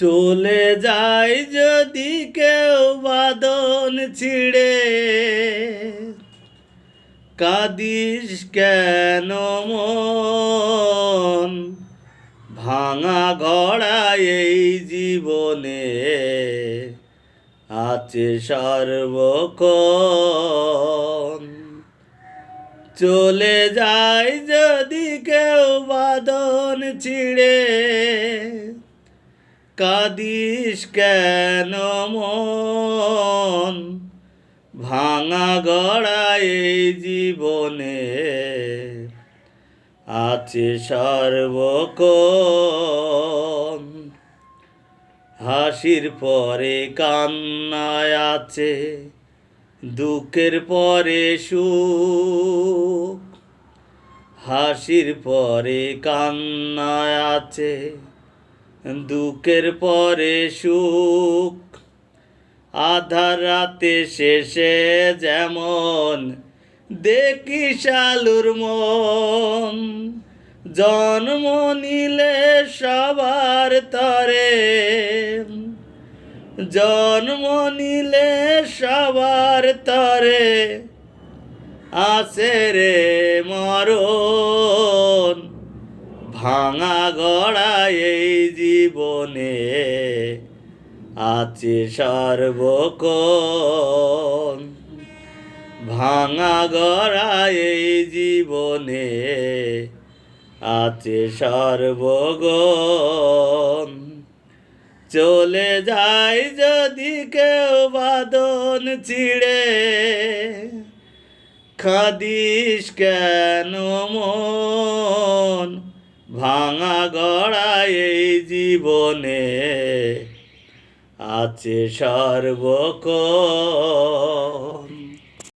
চলে যায় যদি কেউ বাঁধন ছিঁড়ে, কাঁদিস কেন মন? ভাঙা ঘড়া এই জীবনে আছে সর্বক্ষণ। চলে যায় যদি কেউ বাঁধন ছিঁড়ে, কাঁদিস কেন মন? ভাঙা গড়া এই জীবনে আছে সর্বক্ষণ। হাসির পরে কান্নায় আছে, দুঃখের পরে সুখ। হাসির পরে কান্নায় আছে, দুঃখের পরে সুখ। আধার রাতে শেষে যেমন দেখি শালুর মন, জন্ম নিলে সবার তরে, জন্ম নিলে সবার তরে আছে রে মরণ। ভাঙা গড়া এই জীবনে আছে সর্বক্ষণ। ভাঙা গড়া এই জীবনে আছে সর্বক্ষণ। চলে যায় যদি কেউ বাঁধন ছিঁড়ে, কাঁদিস কেন মন? ভাঙা গড়া এই জীবনে আছে সর্বক্ষণ।